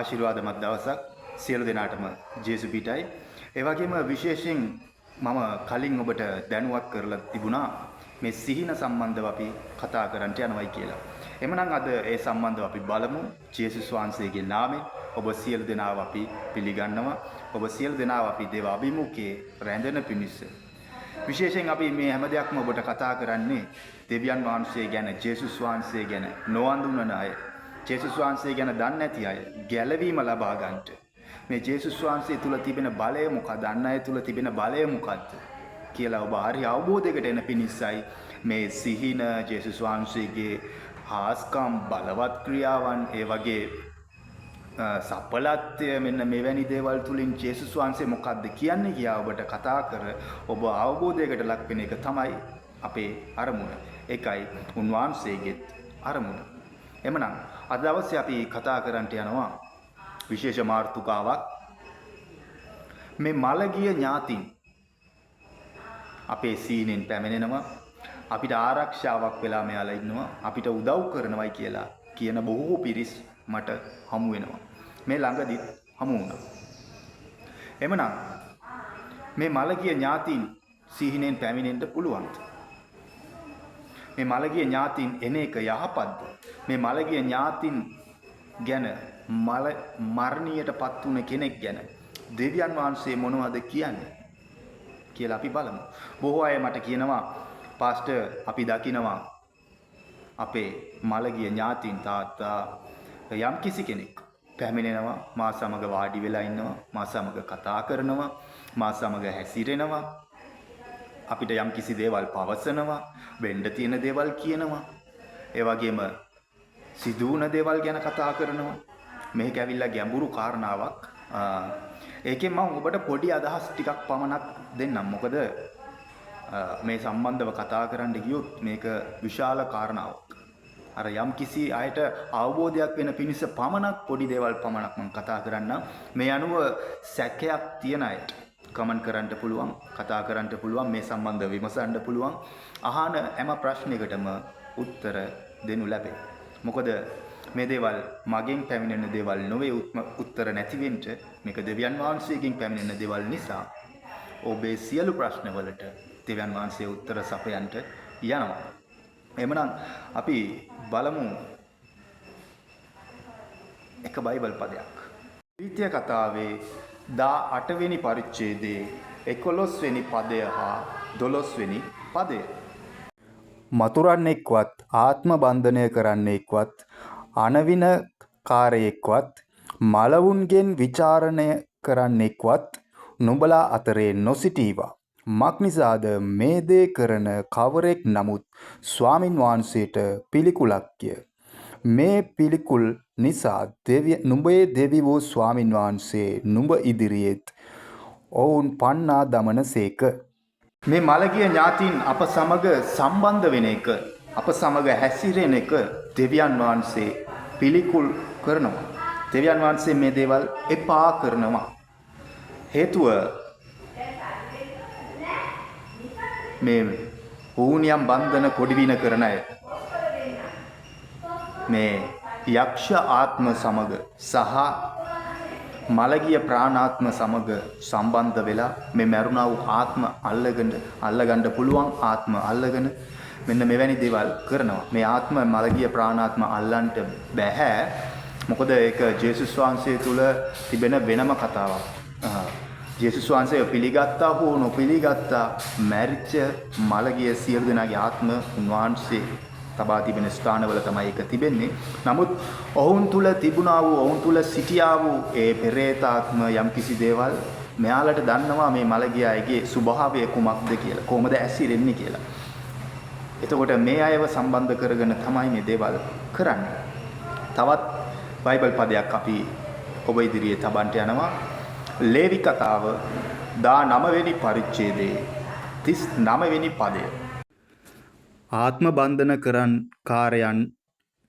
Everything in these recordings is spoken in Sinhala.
ආශිර්වාදමත් දවසක් සියලු දෙනාටම ජේසු පිටයි. ඒ වගේම විශේෂයෙන් මම කලින් ඔබට දැනුවත් කරලා තිබුණා මේ සිහින සම්බන්ධව අපි කතා කරන්නට යනවායි කියලා. එමනම් අද ඒ සම්බන්ධව අපි බලමු. ජේසුස් වහන්සේගේ නාමයෙන් ඔබ සියලු දෙනාව අපි පිළිගන්නවා. ඔබ සියලු දෙනාව අපි දේව අභිමුඛයේ රැඳෙන පිණිස විශේෂයෙන් අපි මේ හැම දෙයක්ම ඔබට කතා කරන්නේ දෙවියන් වහන්සේ ගැන, ජේසුස් වහන්සේ ගැන නොඅඳුනන අය, ජේසුස් වහන්සේ ගැන දන්නේ නැති අය ගැලවීම ලබා ගන්නට. මේ ජේසුස් වහන්සේ තුල තිබෙන බලය මොකක්ද? අන් අය තුල තිබෙන බලය මොකක්ද කියලා ඔබ හරි අවබෝධයකට එන පිණිසයි මේ සිහින, ජේසුස් වහන්සේගේ හාස්කම්, බලවත් ක්‍රියාවන්, ඒ වගේ සඵලත්වය, මෙන්න මෙවැනි දේවල් තුලින් ජේසුස් වහන්සේ මොකක්ද කියන්නේ කියා ඔබට කතා කර ඔබ අවබෝධයකට ලක් වෙන එක තමයි අපේ අරමුණ. ඒකයි උන්වහන්සේගේ අරමුණ. එමනම් අද දවසේ අපි කතා කරන්නට යනවා විශේෂ මාතෘකාවක්. මේ මළගිය ඥාතින් අපේ සීනෙන් පැමිණෙනවා. අපිට ආරක්ෂාවක් වෙලා මෙයාලා ඉන්නවා. අපිට උදව් කරනවයි කියලා කියන බොහෝ පිරිස් මට හමු වෙනවා. මේ ළඟදි හමු වුණා. එමනම් මේ මළගිය ඥාතින් සීහිනෙන් පැමිණෙන්න පුළුවන්. මේ මළගිය ඥාතින් එන එක යහපත්ද? මේ මළගිය ඥාතින් ගැන මරණියටපත් වුණ කෙනෙක් ගැන දෙවියන් වහන්සේ මොනවද කියන්නේ කියලා අපි බලමු. බොහෝ අය මට කියනවා, පාස්ටර් අපි දකිනවා අපේ මළගිය ඥාතින් තාත්තා යම් කිසි කෙනෙක් පැමිණෙනවා, මා සමග වාඩි වෙලා ඉන්නවා, මා සමග කතා කරනවා, මා සමග හැසිරෙනවා, අපිට යම් කිසි දේවල් පවසනවා, වෙන්න තියෙන දේවල් කියනවා, ඒ වගේම සිදු වුණ දේවල් ගැන කතා කරනවා. මේක ඇවිල්ලා ගැඹුරු කාරණාවක්. ඒකෙන් මම ඔබට පොඩි අදහස් ටිකක් පමණක් දෙන්නම්. මොකද මේ සම්බන්ධව කතා කරන්න ගියොත් මේක විශාල කාරණාවක්. අර යම් කිසි අයට අවබෝධයක් වෙන පිණිස පමණක් පොඩි දේවල් පමණක් මම කතා කරන්නම්. මේ අනුව සැකයක් තියන අයට කමෙන්ට් කරන්න පුළුවන්, කතා කරන්න පුළුවන්, මේ සම්බන්ධව විමසන්න පුළුවන්. අහන හැම ප්‍රශ්නයකටම උත්තර දෙනු ලැබේ. මොකද මේ දේවල් මගෙන් පැමිණෙන දේවල් නොවේ, උත්තර නැති වෙන්න මේක දෙවියන් වහන්සේගෙන් පැමිණෙන දේවල් නිසා ඔබේ සියලු ප්‍රශ්නවලට දෙවියන් වහන්සේ උත්තර සපයන්නට යනවා. එමනම් අපි බලමු එක බයිබල් පදයක්. ද්විතීය කතාවේ 18 වෙනි පරිච්ඡේදයේ 11 වෙනි පදය හා 12 වෙනි පදය. මතුරන්නෙක්වත්, ආත්ම බන්ධනය කරන්නෙක්වත්, අනවින කාරයෙක්වත්, මලවුන්ගෙන් විචාරණය කරන්නෙක්වත් නුඹලා අතරේ නොසිටීවා. මක්නිසාද මේ දේ කරන කවරෙක් නමුත් ස්වාමින් වහන්සේට පිළිකුලක්ය. මේ පිළිකුල් නිසා නුඹේ දෙවි වූ ස්වාමින් වහන්සේ නුඹ ඉදිරියේත් ඔවුන් පන්නා දමන සේක. මේ මළගිය ඥාතීන් අප සමග සම්බන්ධ වෙන එක, අප සමග හැසිරෙන එක දෙවියන් වහන්සේ පිළිකුල් කරනවා. දෙවියන් වහන්සේ මේ දේවල් එපා කරනවා. හේතුව මේ ඌනියම් බන්ධන කොඩිවින කරන අය මේ යක්ෂ ආත්ම සමග සහ මළගිය ප්‍රාණාත්ම සමග සම්බන්ධ වෙලා මේ මරුණා වූ ආත්ම අල්ලගන්න පුළුවන් ආත්ම අල්ලගෙන මෙන්න මෙවැනි දේවල් කරනවා. මේ ආත්ම මළගිය ප්‍රාණාත්ම අල්ලන්නට බෑ. මොකද ඒක ජේසුස් වහන්සේ තුල තිබෙන වෙනම කතාවක්. ජේසුස් වහන්සේ පිළිගත්තා හෝ නොපිළිගත්තා මැරිච්ච මළගිය සියලු දෙනාගේ ආත්ම උන්වහන්සේ තබා තිබෙන ස්ථානවල තමයි ඒක තිබෙන්නේ. නමුත් ඔවුන් තුල තිබුණා වූ, ඔවුන් තුල සිටියා වූ ඒ පෙරේතාත්ම යම් කිසි දේවල් මෙයාලට දන්නවා මේ මළගිය අයගේ ස්වභාවය කුමක්ද කියලා, කොහොමද ඇසිරෙන්නේ කියලා. එතකොට මේ අයව සම්බන්ධ කරගෙන තමයි මේ දේවල් කරන්නේ. තවත් බයිබල් පදයක් අපි ඔබ ඉදිරියේ තබන්නට යනවා. ලේවි කතාව 19 වෙනි පරිච්ඡේදයේ 39 වෙනි පදය. ආත්ම බන්ධන කාරයන්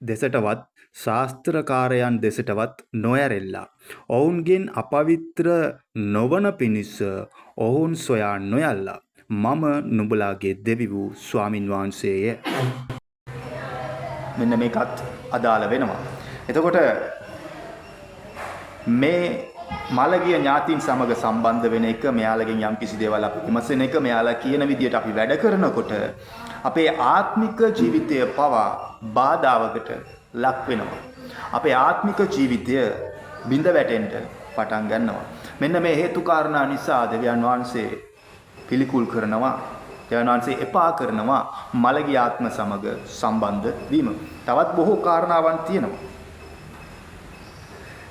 දෙසටවත් ශාස්ත්‍රකාරයන් දෙසටවත් නොයරෙල්ලා. ඔවුන්ගෙන් අපවිත්‍ර නොවන පිණිස ඔවුන් සොයා නොයල්ලා. මම නුඹලාගේ දෙවි වූ ස්වාමින් වහන්සේය. මෙන්න මේකත් අදාළ වෙනවා. එතකොට මේ මළගිය ඥාතීන් සමග සම්බන්ධ වෙන එක මෙයාලගෙන් යම් කිසි දේවල් අපි විමසන එක මෙයාලා කියන විදියට අපි වැඩ කරනකොට අපේ ආත්මික ජීවිතය පවා බාධාවකට ලක් වෙනවා. අපේ ආත්මික ජීවිතය බිඳ වැටෙන්න පටන් ගන්නවා. මෙන්න මේ හේතු කාරණා නිසා දෙවියන් වහන්සේ පිළිකුල් කරනවා. දෙවියන් වහන්සේ එපා කරනවා මළගිය ආත්ම සමග සම්බන්ධ වීම. තවත් බොහෝ කාරණාවන් තියෙනවා.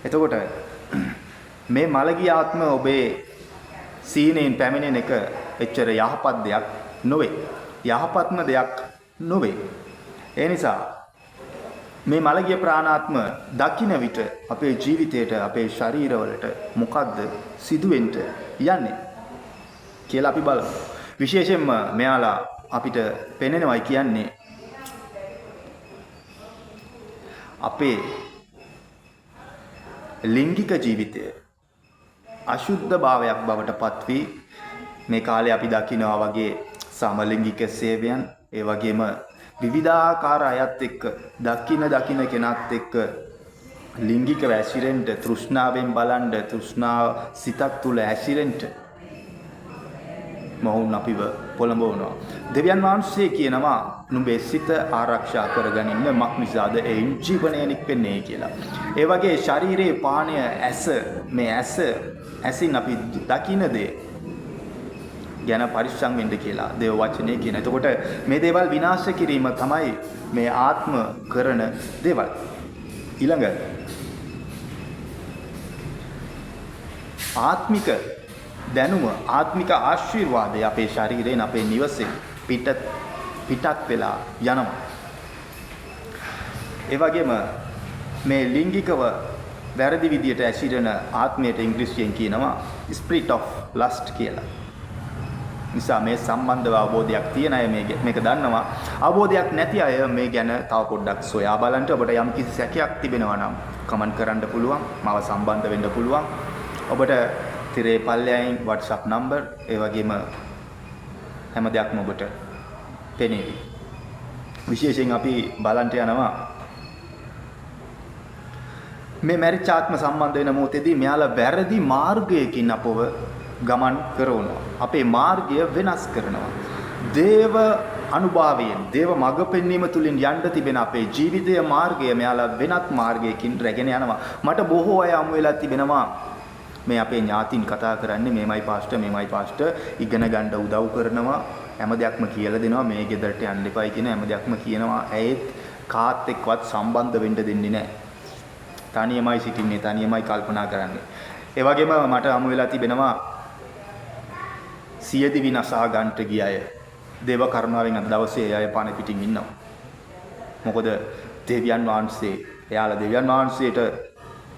එතකොට මේ මළගිය ආත්ම ඔබේ සීනෙන් පැමිණෙන එක එච්චර යහපත් දෙයක් නොවේ. යහපත්ම දෙයක් නොවේ. ඒ නිසා මේ මළගිය ප්‍රාණාත්ම දකින්න විට අපේ ජීවිතයට අපේ ශරීරවලට මොකද්ද සිදුවෙන්න යන්නේ කියලා අපි බලමු. විශේෂයෙන්ම මෙයාලා අපිට පෙනෙනවයි කියන්නේ අපේ ලිංගික ජීවිතය අශුද්ධ භාවයක් බවට පත් වී මේ කාලේ අපි දකිනවා වගේ සමලිංගික සේවයන් ඒ වගේම විවිධාකාර අයත් එක්ක දකින්න කෙනත් එක්ක ලිංගිකව ඇසිරෙන්න තෘෂ්ණාවෙන් බලන්න තෘෂ්ණාව සිතක් තුල ඇසිරෙන්න මොවුන් අපිව පොළඹවනවා. දෙවියන් වහන්සේ කියනවා නුඹේ සිත ආරක්ෂා කරගනින්න මක් නිසාද එයින් ජීවනය නික්වෙන්නේ කියලා. ඒ වගේ ශරීරයේ පානය ඇස මේ ඇසින් අපි දකින්න දේ ගැන පරිස්සම් වෙන්න කියලා දේව වචනේ කියන. එතකොට මේ දේවල් විනාශ කිරීම තමයි මේ ආත්ම කරන දේවල්. ඊළඟ ආත්මික දැනුම ආත්මික ආශිර්වාදය අපේ ශරීරයෙන් අපේ නිවසෙන් පිටත් වෙලා යනවා. ඒ වගේම මේ ලිංගිකව වැරදි විදියට ඇසිරෙන ආත්මයට ඉංග්‍රීසියෙන් කියනවා spirit of lust කියලා. නිසා මේ සම්බන්ධව අවබෝධයක් තියෙන අය මේක දන්නවා. අවබෝධයක් නැති අය මේ ගැන තව පොඩ්ඩක් සොයා බලන්න. ඔබට යම් කිසි සැකයක් තිබෙනවා නම් කමෙන්ට් කරන්න පුළුවන්. මාව සම්බන්ධ වෙන්න පුළුවන්. ඔබට තිරේ පල්ලෙයන් WhatsApp number ඒ වගේම හැම දෙයක්ම ඔබට පෙනේවි. විශේෂයෙන් අපි බලන්න යනවා මේ මැරිච් ආත්ම සම්බන්ධ වෙන මොහොතේදී මෙයාලා වැරදි මාර්ගයකින් අපව ගමන් කරනවා. අපේ මාර්ගය වෙනස් කරනවා. දේව අනුභවයෙන් දේව මඟ පෙන්වීම තුලින් යන්න තිබෙන අපේ ජීවිතයේ මාර්ගය මෙයාලා වෙනත් මාර්ගයකින් රැගෙන යනවා. මට බොහෝ අය අමු වෙලා තිබෙනවා මේ අපේ ඥාතින් කතා කරන්නේ මේමයි පාස්ටර් ඉගෙන ගන්න උදව් කරනවා හැම දෙයක්ම කියලා දෙනවා මේ ගෙදරට යන්න එපයි කියන හැම දෙයක්ම කියනවා ඇයිත් කාත් එක්කවත් සම්බන්ධ වෙන්න දෙන්නේ නැහැ. තනියමයි සිටින්නේ තනියමයි කල්පනා කරන්නේ. ඒ වගේම මට අමු වෙලා තිබෙනවා සියදි විනාශා ගන්නට ගිය අය දේව කරුණාවෙන් අද දවසේ අය පාන පිටින් ඉන්නවා. මොකද දෙවියන් වහන්සේ එයාලා දෙවියන් වහන්සේට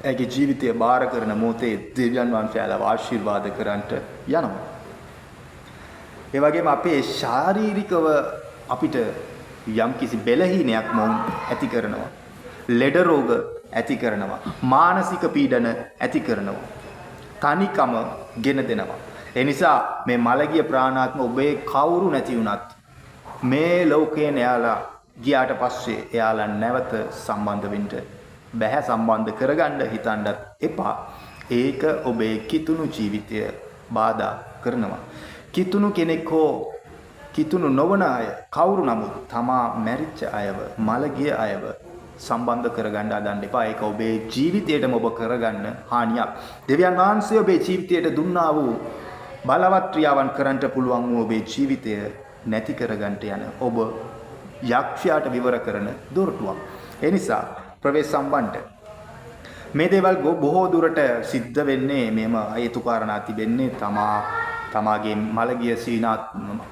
ඒගේ ජීවිතය බාර කරන මොහොතේ දෙවියන් වහන්සේලා ආශිර්වාද කරන්ට යනවා. ඒ වගේම අපේ ශාරීරිකව අපිට යම්කිසි බෙලහීනයක් මොන් ඇති කරනවා. ලෙඩ රෝග ඇති කරනවා. මානසික පීඩන ඇති කරනවා. තනිකම ගෙන දෙනවා. ඒ නිසා මේ මළගිය ප්‍රාණාත්ම ඔබේ කවුරු නැති වුණත් මේ ලෝකයෙන් එයාලා ගියාට පස්සේ එයාලා නැවත සම්බන්ධ වෙන්න බැහැ සම්බන්ධ කරගන්න හිතන්නත් එපා. ඒක ඔබේ කිතුණු ජීවිතය බාධා කරනවා. කිතුණු කෙනෙක් හෝ කිතුණු නොවන අය කවුරු නමුත් තමා මැරිච්ච අයව මළගිය අයව සම්බන්ධ කරගන්න හදන්න එපා. ඒක ඔබේ ජීවිතයටම ඔබ කරගන්න හානියක්. දෙවියන් වහන්සේ ඔබේ ජීවිතයට දුන්නා වූ බලවත් ක්‍රියාවන් කරන්න පුළුවන් වූ ඔබේ ජීවිතය නැති කරගන්න යන ඔබ යක්ෂයාට විවර කරන දොරටුවක්. ඒ නිසා ප්‍රවේශ සම්බන්ධ මේ දේවල් බොහෝ දුරට සිද්ධ වෙන්නේ මේම හේතු කාරණා තිබෙන්නේ තමාගේ මළගිය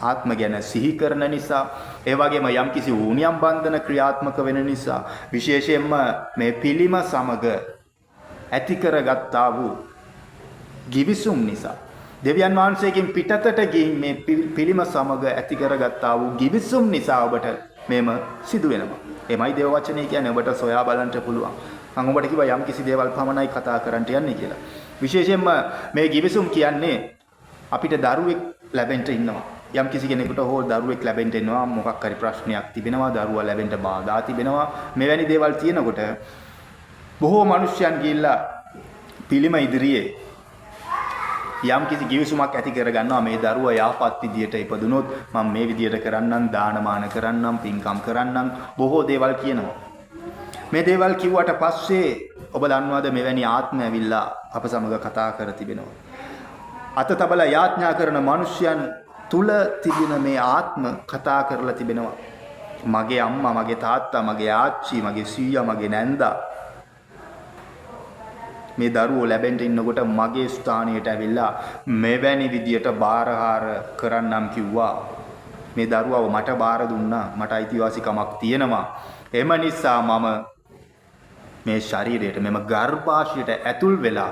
ආත්ම ගැන සිහි කරන නිසා ඒ වගේම යම්කිසි ඌනියම් බන්ධන ක්‍රියාත්මක වෙන නිසා විශේෂයෙන්ම මේ පිළිම සමග ඇති කරගත්තා වූ ගිවිසුම් නිසා දෙවියන් වහන්සේගෙන් පිටතට ගිහින් මේ පිළිම සමග ඇති කරගත්තා වූ ගිවිසුම් නිසා ඔබට මේම සිදු වෙනවා. එමයි දේව වචනේ කියන්නේ ඔබට සොයා බලන්න පුළුවන්. මම ඔබට කිව්වා යම් කිසි දේවල් පමණයි කතා කරන්න යන්නේ කියලා. විශේෂයෙන්ම මේ ගිවිසුම් කියන්නේ අපිට දරුවෙක් ලැබෙන්න ඉන්නවා. යම් කිසි කෙනෙකුට හෝ දරුවෙක් ලැබෙන්න ඉන්නවා මොකක් හරි ප්‍රශ්නයක් තිබෙනවා දරුවා ලැබෙන්න බාධා තිබෙනවා. මෙවැනි දේවල් තියෙනකොට බොහෝ මිනිස්යන් ගිහිල්ලා පිළිම ඉදිරියේ යම් කිසි කිවිසුමක් ඇති කරගන්නවා මේ දරුවා යහපත් විදියට ඉපදුනොත් මම මේ විදියට කරන්නම් දානමාන කරන්නම් පින්කම් කරන්නම් බොහෝ දේවල් කියනවා. මේ දේවල් කිව්වට පස්සේ ඔබ දන්නවද මෙවැනි ආත්ම ඇවිල්ලා අප සමග කතා කර තිබෙනවා. අත තබලා යාඥා කරන මිනිසයන් තුල තිබෙන මේ ආත්ම කතා කරලා තිබෙනවා. මගේ අම්මා, මගේ තාත්තා, මගේ ආච්චි, මගේ සීයා, මගේ නැන්දා මේ දරුවෝ ලැබෙන්න ඉන්නකොට මගේ ස්ථානයට ඇවිල්ලා මෙවැනි විදියට බාරහාර කරන්නම් කිව්වා. මේ දරුවව මට බාර දුන්නා. මට අයිතිවාසිකමක් තියෙනවා. එම නිසා මම මේ ශරීරයට මෙම ගර්භාෂයට ඇතුල් වෙලා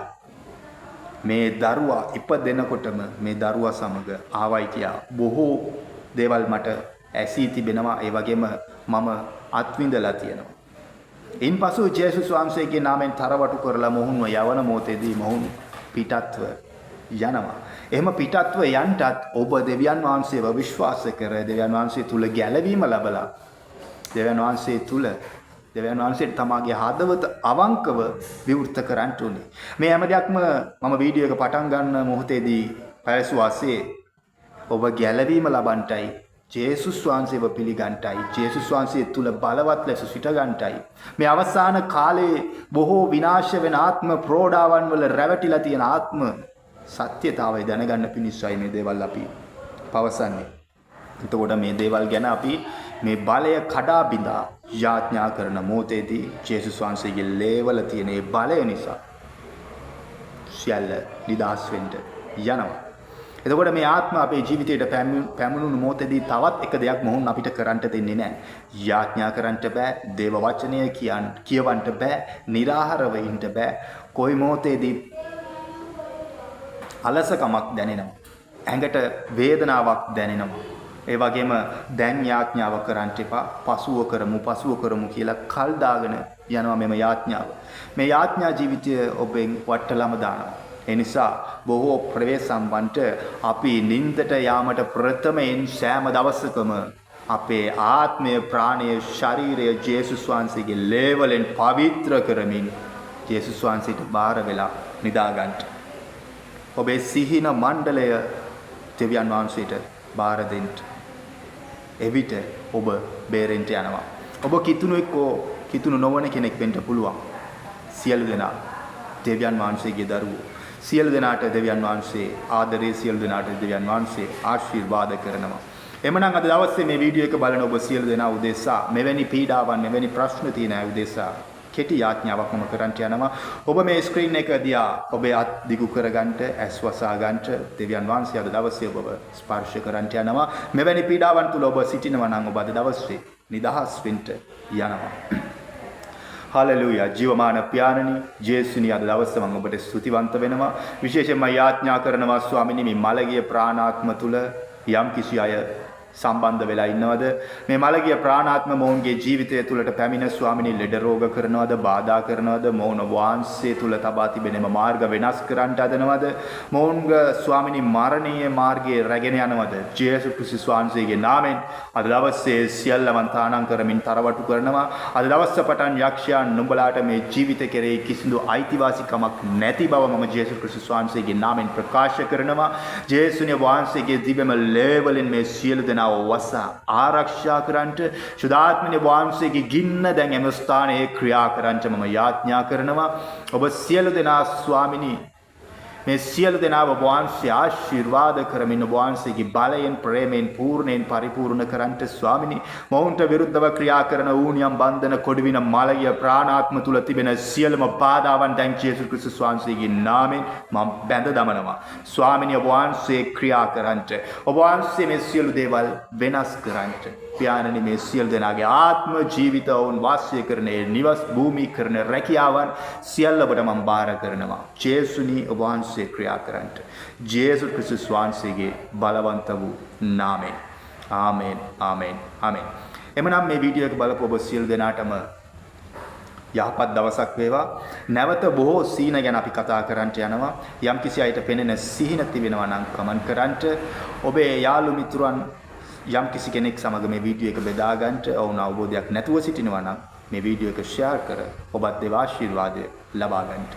මේ දරුවා ඉපදෙනකොටම මේ දරුවා සමග ආවයි කියා බොහෝ දේවල් මට ඇසී තිබෙනවා. ඒ වගේම මම අත්විඳලා තියෙනවා. ඉන්පසු ජේසුස් වහන්සේගේ නාමයෙන් තරවටු කරලා මොහුන්ව යවන මොහොතේදී මොහුන් පිටත්ව යනවා. එහෙම පිටත්ව යන්ටත් ඔබ දෙවියන් වහන්සේව විශ්වාස කර දෙවියන් වහන්සේ තුල ගැලවීම ලැබලා දෙවියන් වහන්සේ තුල දෙවියන් වහන්සේට තමාගේ හදවත අවංකව විවෘත කරන්න ඕනේ. මේ හැම දෙයක්ම මම වීඩියෝ එක පටන් ගන්න මොහොතේදී පැවසුවාසේ ඔබ ගැලවීම ලබන්ටයි ජේසුස් වහන්සේව පිළිගන්ටයි ජේසුස් වහන්සේ තුල බලවත් ලෙස සිට ගන්නටයි මේ අවසාන කාලේ බොහෝ විනාශ වෙන ආත්ම ප්‍රෝඩාවන් වල රැවටිලා තියෙන ආත්ම සත්‍යතාවය දැනගන්න පිණිසයි මේ දේවල් අපි පවසන්නේ. එතකොට මේ දේවල් ගැන අපි මේ බලය කඩා බිඳා යාඥා කරන මොහොතේදී ජේසුස් වහන්සේගේ ලේවල තියෙන ඒ බලය නිසා සියල්ල නිදහස් වෙන්න යනවා. එතකොට මේ ආත්ම අපේ ජීවිතයට පැමුණුණු මොහොතේදී තවත් එක දෙයක් මොහොන් අපිට කරන්න දෙන්නේ නැහැ. යාඥා කරන්න බෑ, දේව වචනය කියවන්න බෑ, निराහාරව ඉන්න බෑ. කොයි මොහොතේදී අලසකමක් දැනෙනවා. ඇඟට වේදනාවක් දැනෙනවා. ඒ වගේම දැන් යාඥාව කරන්න එපා, පසුව කරමු කියලා කල් දාගෙන යනවා මෙම යාඥාව. මේ යාඥා ජීවිතය ඔබෙන් වටලම දානවා. ඒ නිසා බොහෝ ප්‍රවේශම්වන්ට අපි නින්දට යාමට ප්‍රථමයෙන් සෑම දවසකම අපේ ආත්මය, ප්‍රාණය, ශරීරය ජේසුස් වහන්සේගේ ලේවලෙන් පවිත්‍ර කරමින් ජේසුස් වහන්සේට බාර වෙලා නිදා ගන්න. ඔබේ සිහින මණ්ඩලය දෙවියන් වහන්සේට බාර දෙන්න. එවිට ඔබ බේරෙන්න යනවා. ඔබ කිතුණුෙක් හෝ කිතුණු නොවන කෙනෙක් වෙන්න පුළුවන්. සියලු දෙනා දෙවියන් වහන්සේගේ දරුවෝ. සියලු දෙනාට දෙවියන් වහන්සේ ආදරේ, සියලු දෙනාට දෙවියන් වහන්සේ ආශිර්වාද කරනවා. එමනම් අද දවසේ මේ වීඩියෝ එක බලන ඔබ සියලු දෙනා උදෙසා මෙවැනි පීඩාවන්, මෙවැනි ප්‍රශ්න තියෙන අය උදෙසා කෙටි යාඥාවක් මම කරන්ට යනවා. ඔබ මේ ස්ක්‍රීන් එක දිහා ඔබේ අත් දිගු කරගන්නට, ඇස් වසා ගන්නට දෙවියන් වහන්සේ අද දවසේ ඔබව ස්පර්ශ කරන්ට යනවා. මෙවැනි පීඩාවන් තුල ඔබ සිටිනවා නම් ඔබ අද දවසේ නිදහස් වෙන්න යනවා. හලෙලූයා. ජීවමාන පියාණනි, ජේසුනි අද දවසේ මම ඔබට ස්තුතිවන්ත වෙනවා. විශේෂයෙන්ම යාඥා කරනවා ස්වාමිනී මේ මළගිය ප්‍රාණාත්ම තුල යම් කිසි අය සම්බන්ධ වෙලා ඉන්නවද? මේ මළගිය ප්‍රාණාත්ම මොවුන්ගේ ජීවිතය තුළට පැමිණ ස්වාමිනී ලෙඩ රෝග කරනවද, බාධා කරනවද? මොවුන් වහන්සේ තුල තබා තිබෙනම මාර්ග වෙනස් කරන්නට හදනවද? මොවුන්ගේ ස්වාමිනී මරණීය මාර්ගයේ රැගෙන යනවද? ජේසුස් ක්‍රිස්තුස් වහන්සේගේ නාමයෙන් අද දවසේ සියල්ලම තානම් කරමින් තරවටු කරනවා. අද දවස් පටන් යක්ෂයන් නුඹලාට මේ ජීවිත කෙරෙහි කිසිදු අයිතිවාසිකමක් නැති බව මම ජේසුස් ක්‍රිස්තුස් වහන්සේගේ නාමයෙන් ප්‍රකාශ කරනවා. ජේසුස්ගේ වහන්සේගේ දිව්‍යම ලේවලින් මේ සියලු දෙනා වසා ආරක්ෂා කරන්නට සුදාත්මනේ වහන්සේගේ ගින්න දැන් එම ස්ථානයේ ක්‍රියා කරන්නට මම යාඥා කරනවා. ඔබ සියලු දෙනා ස්වාමිනී මේ සියලු දෙනාව වහන්සේ ආශිර්වාද කරමින් වහන්සේගේ බලයෙන්, ප්‍රේමයෙන් පූර්ණයෙන් පරිපූර්ණ කරන්නට ස්වාමිනී මොවුන්ට විරුද්ධව ක්‍රියා කරන ඌනියම් බන්ධන කොඩවින මලගිය ප්‍රාණාත්ම තුල තිබෙන සියලුම බාධාවන් දැන් ජේසුස් ක්‍රිස්තුස් වහන්සේගේ නාමයෙන් මම බැඳ දමනවා. ස්වාමිනී වහන්සේ ක්‍රියා කරන්නට, ඔබ වහන්සේ මේ සියලු දේවල් වෙනස් කරන්නට පියාණනි මේ සියලු දෙනාගේ ආත්ම ජීවිත වුන් වාසය කරන නිවස් භූමි කරන රැකියාවන් සියල්ල ඔබට මම බාර කරනවා. ජේසුනි ඔබ වහන්සේ ක්‍රියා කරන්නට ජේසුස් ක්‍රිස්තුස් වහන්සේගේ බලවන්ත වූ නාමයෙන්. ආමේන්, ආමේන්, ආමේන්. එමනම් මේ වීඩියෝ එක බලපු ඔබ සියලු දෙනාටම යහපත් දවසක් වේවා. නැවත බොහෝ සීන ගැන අපි කතා කරන්නට යනවා. යම් කිසි අයට පෙනෙන සිහින තිබෙනවා නම් කමෙන්ට් කරන්නට. ඔබේ යාළු මිතුරන් යම් කිසි කෙනෙක් සමග මේ වීඩියෝ එක බෙදා ගන්නට ඔවුන් අවබෝධයක් නැතුව සිටිනවා නම් මේ වීඩියෝ එක ෂෙයාර් කර ඔබත් දේව ආශිර්වාදය ලබා ගන්නට.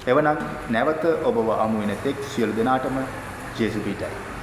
එවනම් නැවත ඔබව අමු වෙන තෙක් සියලු දෙනාටම ජේසු පිටයි.